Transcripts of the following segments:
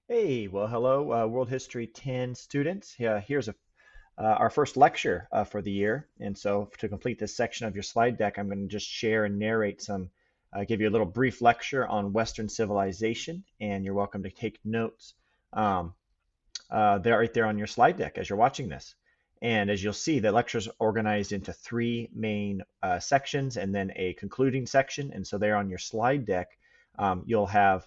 Hey, well, hello, World History 10 students. Here's our first lecture for the year. And so to complete this section of your slide deck, I'm going to just share and narrate give you a little brief lecture on Western civilization. And you're welcome to take notes right there on your slide deck as you're watching this. And as you'll see, the lecture is organized into three main sections and then a concluding section. And so there on your slide deck, you'll have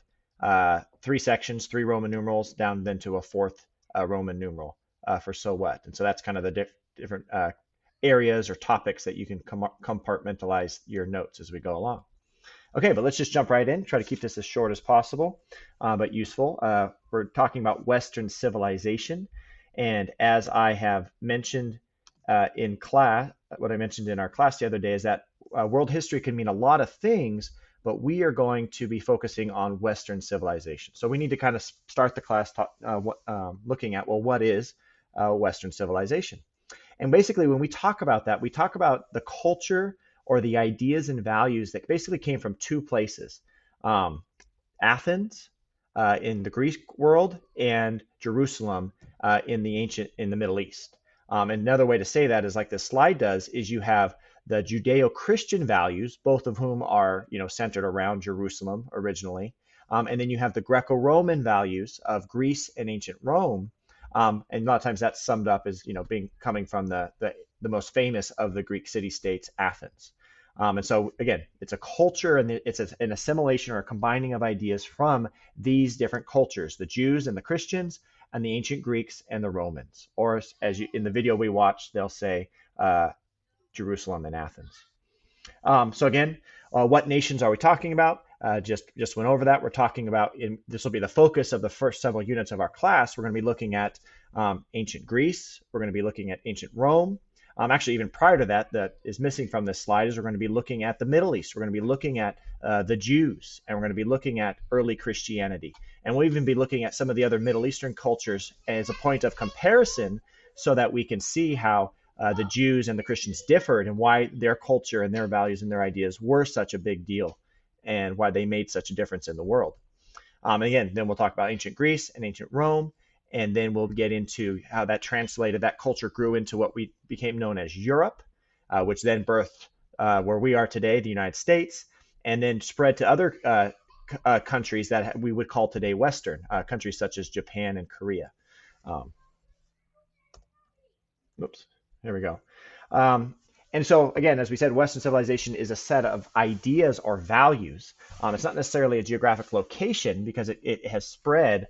three sections, three Roman numerals, down then to a fourth Roman numeral for so what. And so that's kind of the different areas or topics that you can compartmentalize your notes as we go along. Okay, but let's just jump right in. Try to keep this as short as possible, but useful. We're talking about Western civilization. And as I have mentioned in class, what I mentioned in our class the other day is that world history can mean a lot of things, but we are going to be focusing on Western civilization. So we need to kind of start the class looking at, well, what is Western civilization? And basically, when we talk about that, we talk about the culture or the ideas and values that basically came from two places, um, Athens in the Greek world and Jerusalem in the Middle East. And another way to say that is like this slide does, is you have the Judeo-Christian values, both of whom are centered around Jerusalem originally, and then you have the Greco-Roman values of Greece and ancient Rome, and a lot of times that's summed up as being coming from the most famous of the Greek city-states, Athens. And so again, it's a culture and it's an assimilation or a combining of ideas from these different cultures, the Jews and the Christians and the ancient Greeks and the Romans. Or as in the video we watched, they'll say Jerusalem and Athens. So again, what nations are we talking about? Just went over that. We're talking about, this will be the focus of the first several units of our class. We're going to be looking at ancient Greece. We're going to be looking at ancient Rome. Actually, even prior to that, that is missing from this slide, is we're going to be looking at the Middle East. We're going to be looking at the Jews, and we're going to be looking at early Christianity. And we'll even be looking at some of the other Middle Eastern cultures as a point of comparison so that we can see how the Jews and the Christians differed and why their culture and their values and their ideas were such a big deal and why they made such a difference in the world. Again, then we'll talk about ancient Greece and ancient Rome, and then we'll get into how that translated, that culture grew into what we became known as Europe, which then birthed where we are today, the United States, and then spread to other countries that we would call today Western, countries such as Japan and Korea. Um, Oops, there we go. Um, and so, again, as we said, Western civilization is a set of ideas or values. It's not necessarily a geographic location because it has spread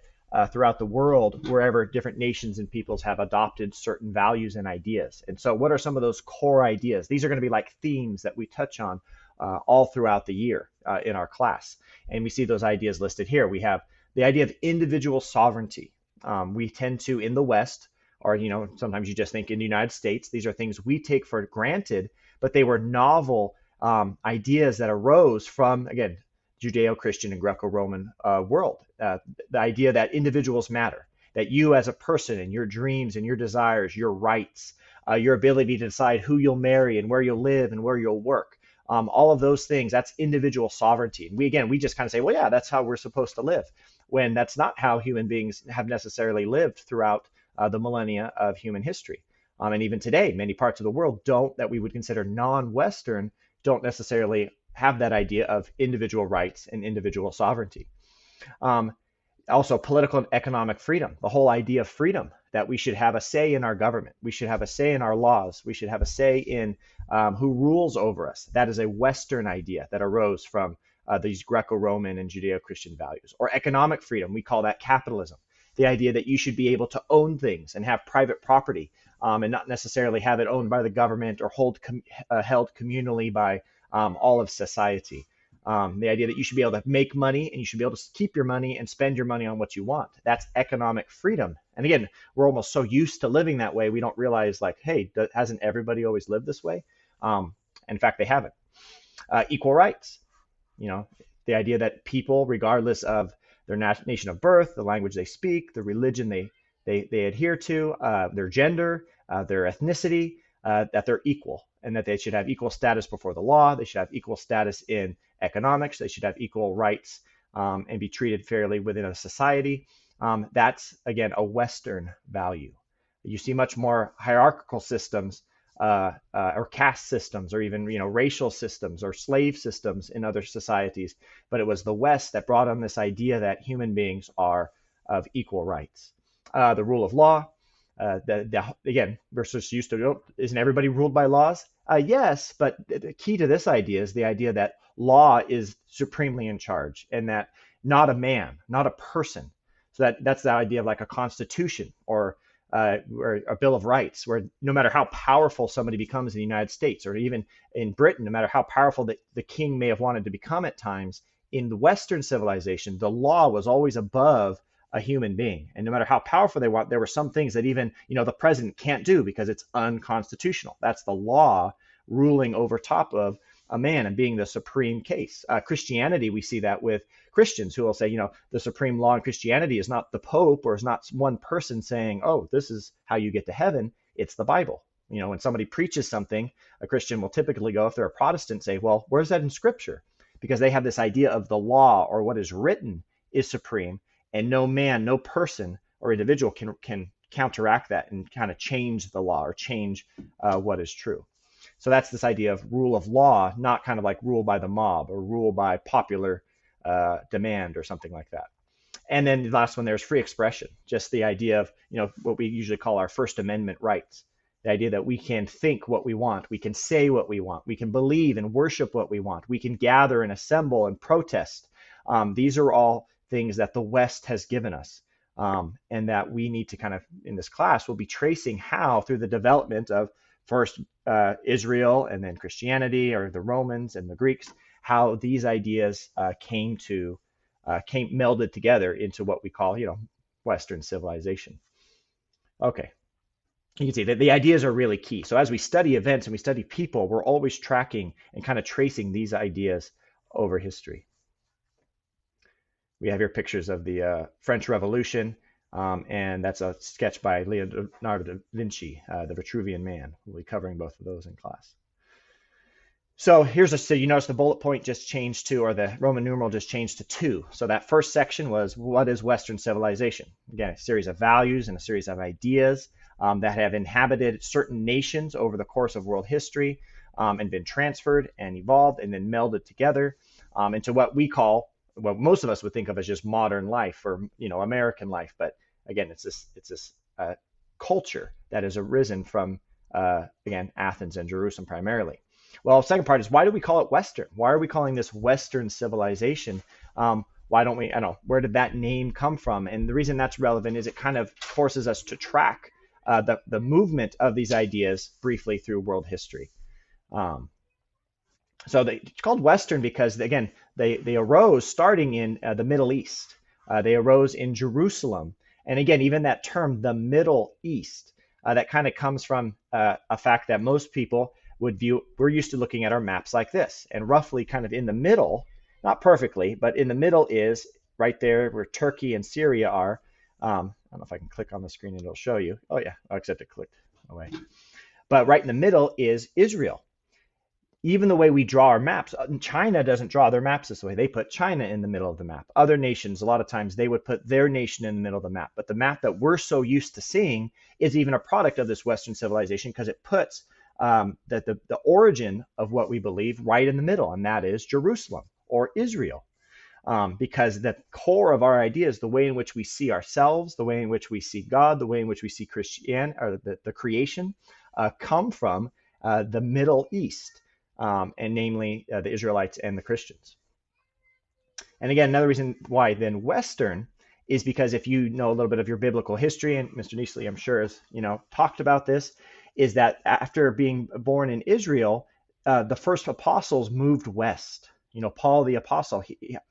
throughout the world wherever different nations and peoples have adopted certain values and ideas. And so, what are some of those core ideas? These are going to be like themes that we touch on all throughout the year in our class. And we see those ideas listed here. We have the idea of individual sovereignty. We tend to, in the West, or sometimes you just think in the United States, these are things we take for granted, but they were novel ideas that arose from, again, Judeo-Christian and Greco-Roman world. The idea that individuals matter, that you as a person and your dreams and your desires, your rights, your ability to decide who you'll marry and where you'll live and where you'll work, all of those things, that's individual sovereignty. And we just kind of say, well, yeah, that's how we're supposed to live, when that's not how human beings have necessarily lived throughout the millennia of human history. And even today, many parts of the world that we would consider non-Western, don't necessarily have that idea of individual rights and individual sovereignty. Um, Also, political and economic freedom, the whole idea of freedom, that we should have a say in our government, we should have a say in our laws, we should have a say in who rules over us. That is a Western idea that arose from these Greco-Roman and Judeo-Christian values. Or economic freedom, we call that capitalism, the idea that you should be able to own things and have private property, and not necessarily have it owned by the government or held communally by all of society. The idea that you should be able to make money and you should be able to keep your money and spend your money on what you want. That's economic freedom. And again, we're almost so used to living that way, we don't realize, like, hey, hasn't everybody always lived this way? In fact, they haven't. Equal rights. The idea that people, regardless of their nation of birth, the language they speak, the religion they adhere to, their gender, their ethnicity, that they're equal and that they should have equal status before the law. They should have equal status in economics. They should have equal rights and be treated fairly within a society. That's, again, a Western value. You see much more hierarchical systems or caste systems or even racial systems or slave systems in other societies. But it was the West that brought on this idea that human beings are of equal rights. The rule of law, again, versus used to, isn't everybody ruled by laws? Yes, but the key to this idea is the idea that law is supremely in charge and that not a man, not a person. So that's the idea of like a constitution or a Bill of Rights, where no matter how powerful somebody becomes in the United States or even in Britain, no matter how powerful the king may have wanted to become at times, in the Western civilization, the law was always above a human being. And no matter how powerful they want, there were some things that even the president can't do because it's unconstitutional. That's the law ruling over top of a man and being the supreme case. Christianity, we see that with Christians who will say, the supreme law in Christianity is not the Pope or is not one person saying, oh, this is how you get to heaven. It's the Bible. When somebody preaches something, a Christian will typically go, if they're a Protestant, say, well, where's that in Scripture? Because they have this idea of the law or what is written is supreme, and no man, no person or individual can counteract that and kind of change the law or change what is true. So that's this idea of rule of law, not kind of like rule by the mob or rule by popular demand or something like that. And then the last one, there's free expression, just the idea of what we usually call our First Amendment rights. The idea that we can think what we want, we can say what we want, we can believe and worship what we want, we can gather and assemble and protest. These are all things that the West has given us, and that we need to kind of, in this class, we'll be tracing how through the development of first Israel and then Christianity or the Romans and the Greeks, how these ideas came melded together into what we call, Western civilization. Okay. You can see that the ideas are really key. So as we study events and we study people, we're always tracking and kind of tracing these ideas over history. We have here pictures of the French Revolution, and that's a sketch by Leonardo da Vinci, the Vitruvian Man. We'll be covering both of those in class. So so you notice the bullet point just changed to, or the Roman numeral just changed to 2. So that first section was, what is Western civilization? Again, a series of values and a series of ideas that have inhabited certain nations over the course of world history and been transferred and evolved and then melded together into what we call, what most of us would think of as just modern life or American life. But again, it's this culture that has arisen from again, Athens and Jerusalem primarily. Well, second part is, why do we call it Western? Why are we calling this Western civilization? Why don't we, I don't know, where did that name come from? And the reason that's relevant is it kind of forces us to track the movement of these ideas briefly through world history. So it's called Western because, again, they arose starting in the Middle East. They arose in Jerusalem. And again, even that term, the Middle East, that kind of comes from a fact that most people would view. We're used to looking at our maps like this, and roughly kind of in the middle, not perfectly, but in the middle is right there where Turkey and Syria are. I don't know if I can click on the screen and it'll show you. Oh yeah, except it clicked away. But right in the middle is Israel. Even the way we draw our maps, China doesn't draw their maps this way. They put China in the middle of the map. Other nations, a lot of times, they would put their nation in the middle of the map. But the map that we're so used to seeing is even a product of this Western civilization because it puts the origin of what we believe right in the middle, and that is Jerusalem or Israel. Because the core of our ideas, the way in which we see ourselves, the way in which we see God, the way in which we see Christianity or the creation, come from the Middle East. And namely the Israelites and the Christians. And again, another reason why then Western is because if you know a little bit of your biblical history, and Mr. Neasley, I'm sure, has talked about this, is that after being born in Israel, the first apostles moved west. Paul the apostle,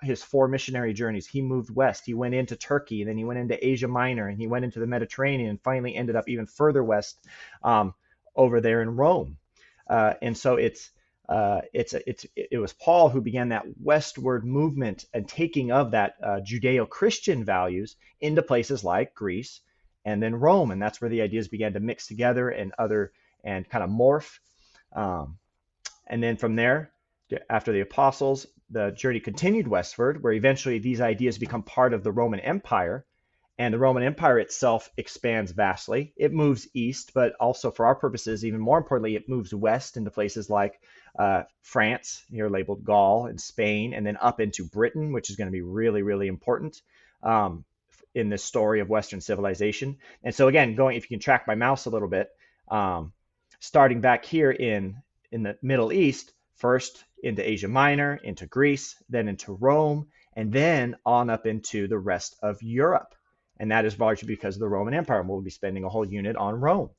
his 4 missionary journeys, he moved west. He went into Turkey, and then he went into Asia Minor, and he went into the Mediterranean, and finally ended up even further west over there in Rome. And so it was Paul who began that westward movement and taking of that Judeo-Christian values into places like Greece and then Rome, and that's where the ideas began to mix together and kind of morph. And then from there, after the apostles, the journey continued westward, where eventually these ideas become part of the Roman Empire. And the Roman Empire itself expands vastly. It moves east, but also for our purposes, even more importantly, it moves west into places like France, here labeled Gaul, and Spain, and then up into Britain, which is going to be really, really important um, in this story of Western civilization. And so again, going, if you can track my mouse a little bit, um, starting back here in the Middle East, first into Asia Minor, into Greece, then into Rome, and then on up into the rest of Europe. And that is largely because of the Roman Empire. And we'll be spending a whole unit on Rome.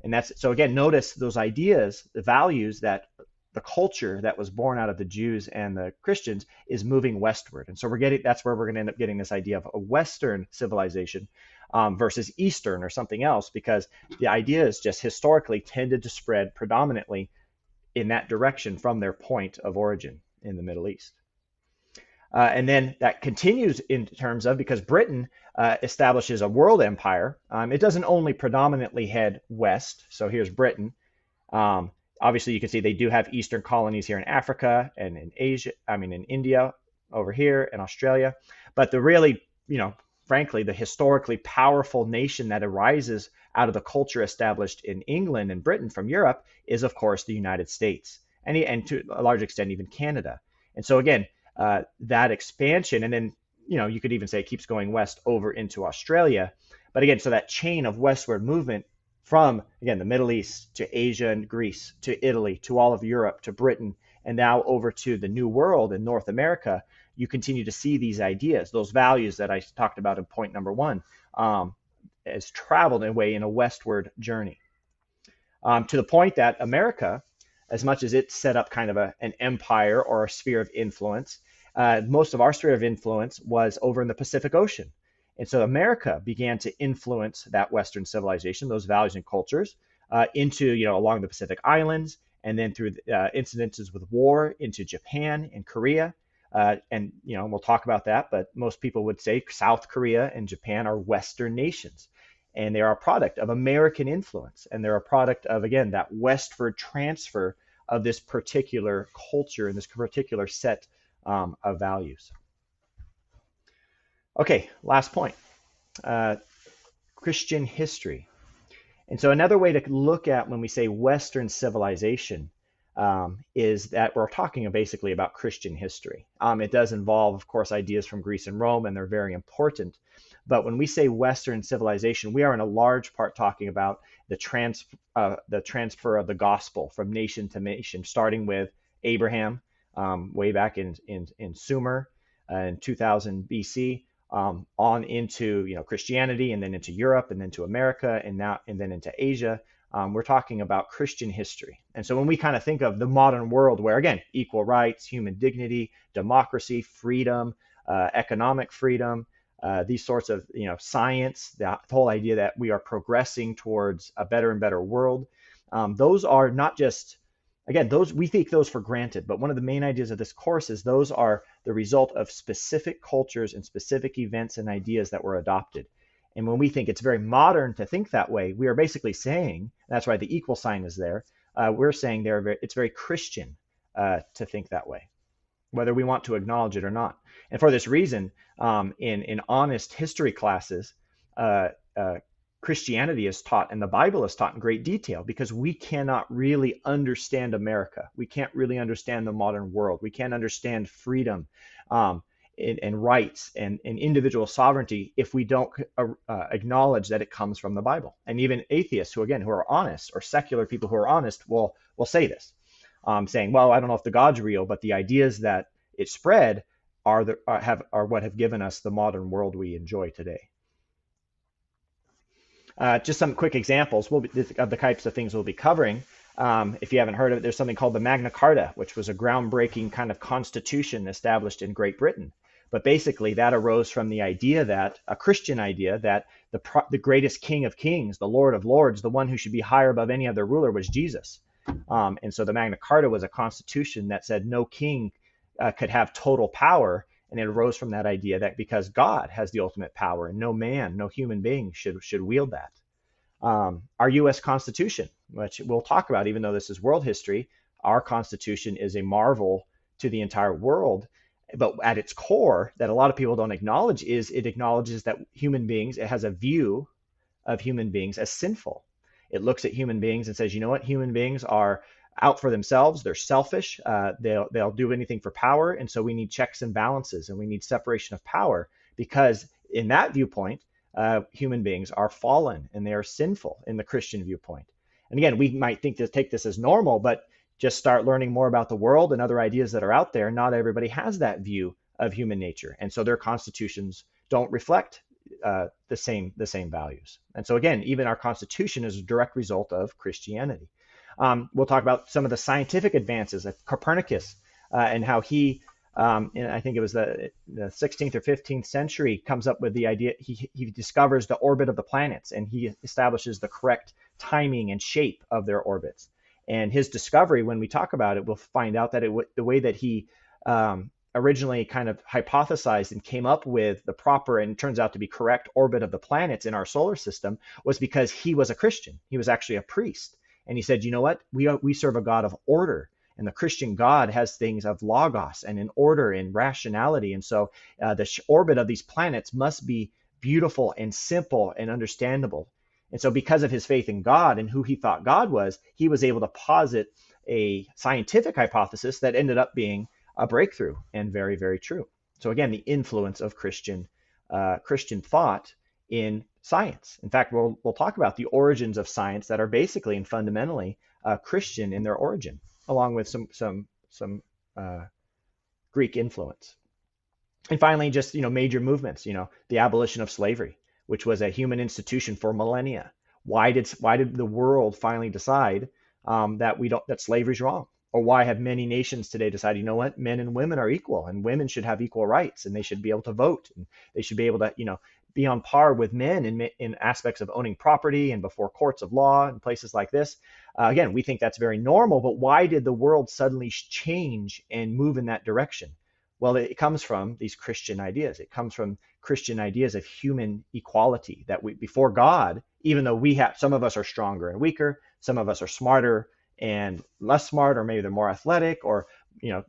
And that's so again, notice those ideas, the values that the culture that was born out of the Jews and the Christians is moving westward. And so that's where we're going to end up getting this idea of a Western civilization versus Eastern or something else, because the ideas just historically tended to spread predominantly in that direction from their point of origin in the Middle East. And then that continues in terms of, because Britain establishes a world empire, it doesn't only predominantly head west. So here's Britain. Obviously, you can see they do have Eastern colonies here in Africa and in Asia, in India over here and Australia. But the really, frankly, the historically powerful nation that arises out of the culture established in England and Britain from Europe is, of course, the United States, and to a large extent, even Canada. And so, again, that expansion, and then, you could even say it keeps going west over into Australia. But again, so that chain of westward movement from, again, the Middle East to Asia and Greece to Italy to all of Europe to Britain, and now over to the New World in North America, you continue to see these ideas, those values that I talked about in point number one, as traveled in a way in a westward journey. To the point that America, as much as it's set up kind of an empire or a sphere of influence, most of our sphere of influence was over in the Pacific Ocean. And so America began to influence that Western civilization, those values and cultures, into, along the Pacific Islands, and then through incidences with war into Japan and Korea. And we'll talk about that, but most people would say South Korea and Japan are Western nations. And they are a product of American influence. And they're a product of, again, that westward transfer of this particular culture and this particular set of values. Okay, last point, Christian history. And so another way to look at when we say Western civilization is that we're talking basically about Christian history. It does involve, of course, ideas from Greece and Rome, and they're very important. But when we say Western civilization, we are in a large part talking about the transfer of the gospel from nation to nation, starting with Abraham way back in Sumer in 2000 BC, on into Christianity, and then into Europe, and then to America, and then into Asia. We're talking about Christian history. And so when we kind of think of the modern world, where again, equal rights, human dignity, democracy, freedom, economic freedom, these sorts of science, the whole idea that we are progressing towards a better and better world, those are not just, again, those we take those for granted, but one of the main ideas of this course is those are the result of specific cultures and specific events and ideas that were adopted. And when we think it's very modern to think that way, we are basically saying, that's why the equal sign is there, we're saying it's very Christian to think that way, whether we want to acknowledge it or not. And for this reason, in honest history classes, Christianity is taught and the Bible is taught in great detail, because we cannot really understand America. We can't really understand the modern world. We can't understand freedom and rights and individual sovereignty if we don't acknowledge that it comes from the Bible. And even atheists who are honest, or secular people who are honest, will say this, saying, well, I don't know if the God's real, but the ideas that it spread are what have given us the modern world we enjoy today. Just some quick examples of the types of things we'll be covering. If you haven't heard of it, there's something called the Magna Carta, which was a groundbreaking kind of constitution established in Great Britain. But basically, that arose from the idea that, a Christian idea, that the greatest King of Kings, the Lord of Lords, the one who should be higher above any other ruler, was Jesus. And so the Magna Carta was a constitution that said no king could have total power. And it arose from that idea that because God has the ultimate power and no man, no human being should wield that. Our U.S. Constitution, which we'll talk about, even though this is world history, our Constitution is a marvel to the entire world. But at its core, that a lot of people don't acknowledge, is it acknowledges that human beings, it has a view of human beings as sinful. It looks at human beings and says, you know what, human beings are out for themselves. They're selfish. They'll do anything for power, and so we need checks and balances, and we need separation of power, because in that viewpoint, human beings are fallen and they are sinful in the Christian viewpoint. And again, we might think to take this as normal, but just start learning more about the world and other ideas that are out there. Not everybody has that view of human nature, and so their constitutions don't reflect the same values. And so again, even our Constitution is a direct result of Christianity. We'll talk about some of the scientific advances of Copernicus, and how he, I think it was the 16th or 15th century, comes up with the idea. He discovers the orbit of the planets, and he establishes the correct timing and shape of their orbits. And his discovery, when we talk about it, we'll find out that the way that he originally kind of hypothesized and came up with the proper, and turns out to be correct, orbit of the planets in our solar system, was because he was a Christian. He was actually a priest. And he said, you know what? We serve a God of order. And the Christian God has things of logos and in order and rationality. And so the orbit of these planets must be beautiful and simple and understandable. And so because of his faith in God and who he thought God was, he was able to posit a scientific hypothesis that ended up being a breakthrough, and very, very true. So again, the influence of Christian thought in science. In fact, we'll talk about the origins of science that are basically and fundamentally Christian in their origin, along with some Greek influence. And finally, just major movements. The abolition of slavery, which was a human institution for millennia. Why did the world finally decide that slavery is wrong? Or why have many nations today decided, you know what, men and women are equal, and women should have equal rights, and they should be able to vote, and they should be able to be on par with men in aspects of owning property and before courts of law and places like this. Again, we think that's very normal, but why did the world suddenly change and move in that direction? Well, it comes from these Christian ideas. It comes from Christian ideas of human equality, that before God, even though some of us are stronger and weaker, some of us are smarter and less smart, or maybe they're more athletic, or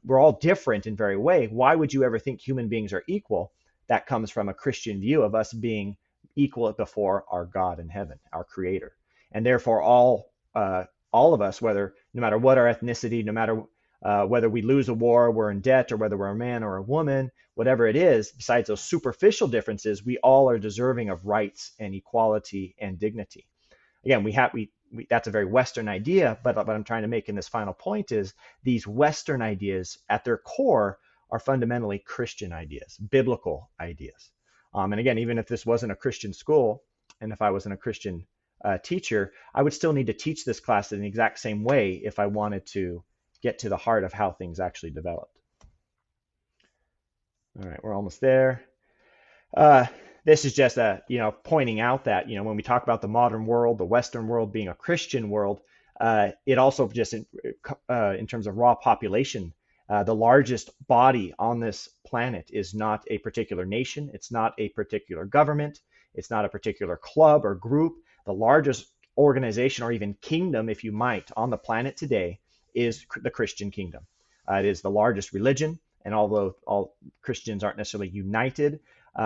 we're all different in very way. Why would you ever think human beings are equal? That comes from a Christian view of us being equal before our God in heaven, our Creator. And therefore, all of us, no matter what our ethnicity, no matter whether we lose a war, we're in debt, or whether we're a man or a woman, whatever it is, besides those superficial differences, we all are deserving of rights and equality and dignity. Again, that's a very Western idea, but what I'm trying to make in this final point is these Western ideas at their core are fundamentally Christian ideas, biblical ideas. And again, even if this wasn't a Christian school, and if I wasn't a Christian teacher, I would still need to teach this class in the exact same way if I wanted to get to the heart of how things actually developed. All right, we're almost there. This is just pointing out that when we talk about the modern world, the Western world being a Christian world, it also just in terms of raw population, the largest body on this planet is not a particular nation. It's not a particular government. It's not a particular club or group. The largest organization, or even kingdom, if you might, on the planet today is the Christian kingdom. It is the largest religion, and although all Christians aren't necessarily united,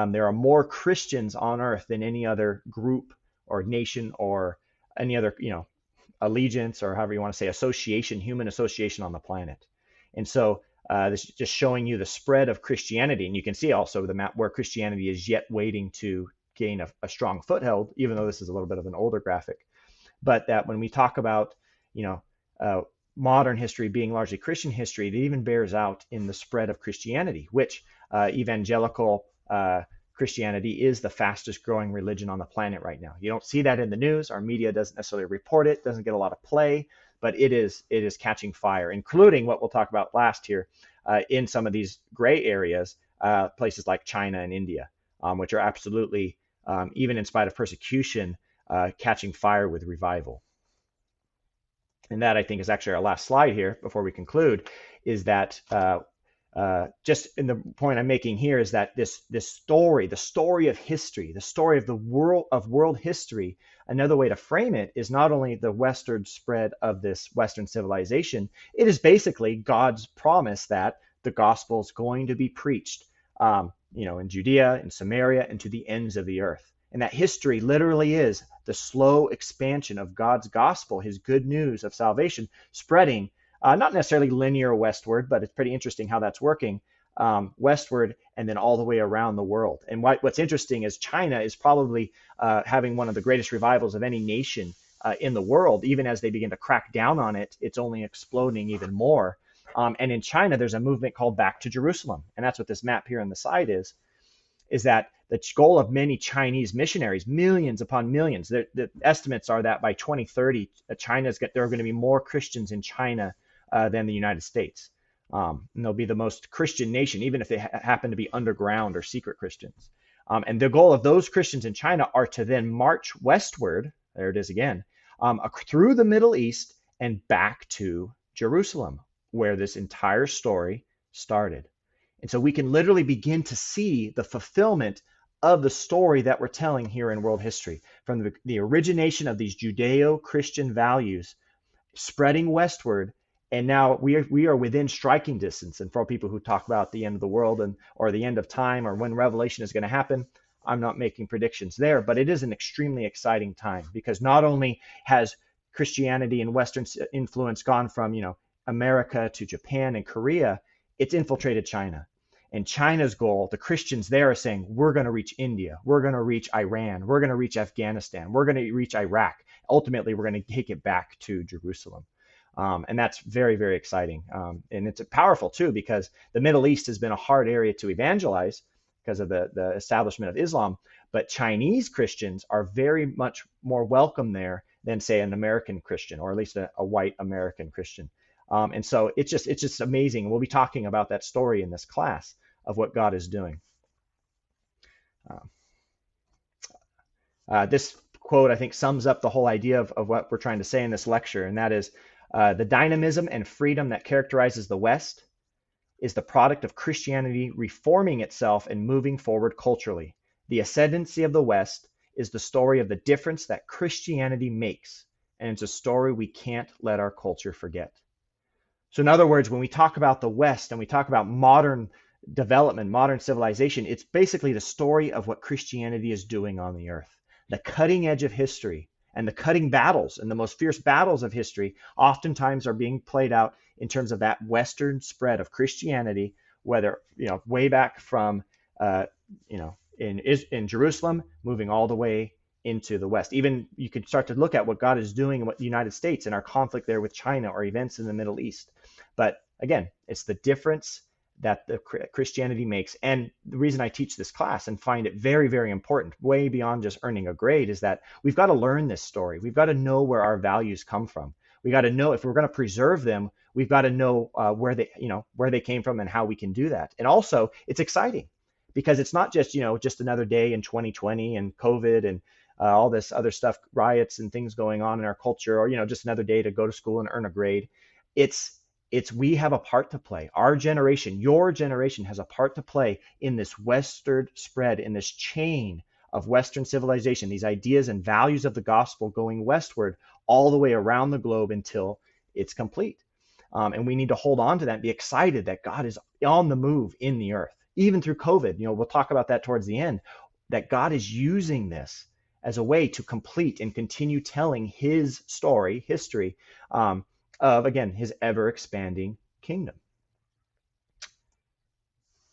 there are more Christians on earth than any other group or nation or any other, allegiance, or however you want to say, association, human association on the planet. And so this is just showing you the spread of Christianity. And you can see also the map where Christianity is yet waiting to gain a strong foothold, even though this is a little bit of an older graphic. But that when we talk about, modern history being largely Christian history, it even bears out in the spread of Christianity, which evangelical Christianity is the fastest growing religion on the planet right now. You don't see that in the news. Our media doesn't necessarily report it, doesn't get a lot of play, but it is catching fire, including what we'll talk about last here in some of these gray areas, places like China and India, which are absolutely, even in spite of persecution, catching fire with revival. And that, I think, is actually our last slide here before we conclude, is that just in the point I'm making here is that this story, the story of history, the story of the world history, another way to frame it is not only the Western spread of this Western civilization, it is basically God's promise that the gospel is going to be preached, in Judea, in Samaria, and to the ends of the earth. And that history literally is the slow expansion of God's gospel, his good news of salvation, spreading, not necessarily linear westward, but it's pretty interesting how that's working, westward and then all the way around the world. And what's interesting is China is probably having one of the greatest revivals of any nation in the world. Even as they begin to crack down on it, it's only exploding even more. And in China, there's a movement called Back to Jerusalem. And that's what this map here on the side is that the goal of many Chinese missionaries, millions upon millions, the estimates are that by 2030, there are going to be more Christians in China than the United States. And they'll be the most Christian nation, even if they happen to be underground or secret Christians. And the goal of those Christians in China are to then march westward, there it is again, through the Middle East and back to Jerusalem, where this entire story started. And so we can literally begin to see the fulfillment of the story that we're telling here in world history, from the origination of these Judeo-Christian values spreading westward. And now we are within striking distance. And for people who talk about the end of the world or the end of time or when Revelation is going to happen, I'm not making predictions there, but it is an extremely exciting time, because not only has Christianity and Western influence gone from, America to Japan and Korea, it's infiltrated China. And China's goal, the Christians there are saying, we're going to reach India, we're going to reach Iran, we're going to reach Afghanistan, we're going to reach Iraq. Ultimately, we're going to take it back to Jerusalem. And that's very, very exciting. And it's powerful, too, because the Middle East has been a hard area to evangelize because of the establishment of Islam. But Chinese Christians are very much more welcome there than, say, an American Christian, or at least a white American Christian. And so it's just amazing. We'll be talking about that story in this class of what God is doing. This quote, I think, sums up the whole idea of what we're trying to say in this lecture, and that is, the dynamism and freedom that characterizes the West is the product of Christianity reforming itself and moving forward culturally. The ascendancy of the West is the story of the difference that Christianity makes, and it's a story we can't let our culture forget. So in other words, when we talk about the West and we talk about modern development, modern civilization, it's basically the story of what Christianity is doing on the earth. The cutting edge of history and the cutting battles and the most fierce battles of history oftentimes are being played out in terms of that Western spread of Christianity, whether, way back from, in Jerusalem, moving all the way into the West. Even you could start to look at what God is doing in the United States and our conflict there with China or events in the Middle East. But again, it's the difference that the Christianity makes. And the reason I teach this class and find it very, very important, way beyond just earning a grade, is that we've got to learn this story. We've got to know where our values come from. We got to know, if we're going to preserve them, we've got to know where they came from and how we can do that. And also, it's exciting because it's not just, just another day in 2020 and COVID and all this other stuff, riots and things going on in our culture, or, just another day to go to school and earn a grade. We have a part to play. Our generation, your generation, has a part to play in this westward spread, in this chain of Western civilization, these ideas and values of the gospel going westward all the way around the globe until it's complete. And we need to hold on to that and be excited that God is on the move in the earth, even through COVID. We'll talk about that towards the end, that God is using this as a way to complete and continue telling his story, history, of, again, his ever-expanding kingdom.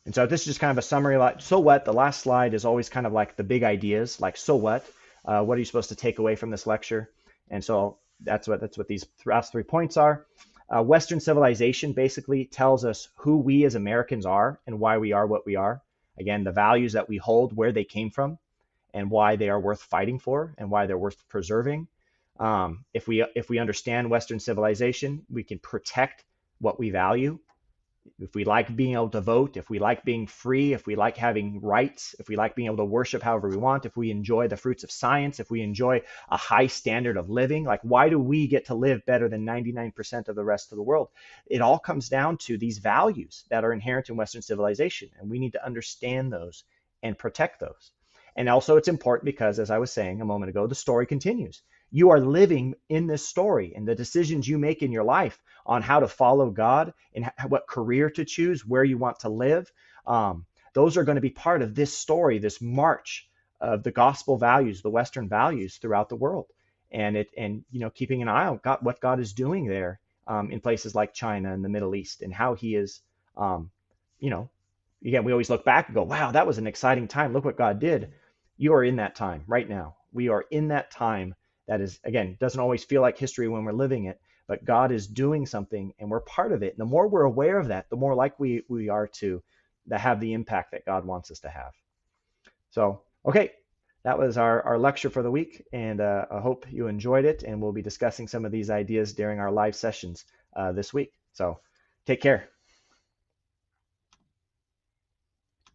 And so this is just kind of a summary. So what? The last slide is always kind of like the big ideas, like so what? What are you supposed to take away from this lecture? And so that's what these last 3 points are. Western civilization basically tells us who we as Americans are and why we are what we are. Again, the values that we hold, where they came from, and why they are worth fighting for and why they're worth preserving. If we understand Western civilization, we can protect what we value. If we like being able to vote, if we like being free, if we like having rights, if we like being able to worship however we want, if we enjoy the fruits of science, if we enjoy a high standard of living, like why do we get to live better than 99% of the rest of the world? It all comes down to these values that are inherent in Western civilization, and we need to understand those and protect those. And also it's important because, as I was saying a moment ago, the story continues. You are living in this story, and the decisions you make in your life on how to follow God and what career to choose, where you want to live, um, those are going to be part of this story, this march of the gospel values, the Western values throughout the world. And keeping an eye on God, what God is doing there, in places like China and the Middle East, and how He is, um, you know, again, we always look back and go, wow, that was an exciting time. Look what God did. You are in that time right now. We are in that time that is, again, doesn't always feel like history when we're living it, but God is doing something and we're part of it. And the more we're aware of that, the more likely we are to have the impact that God wants us to have. So, okay, that was our lecture for the week, and I hope you enjoyed it. And we'll be discussing some of these ideas during our live sessions this week. So, take care.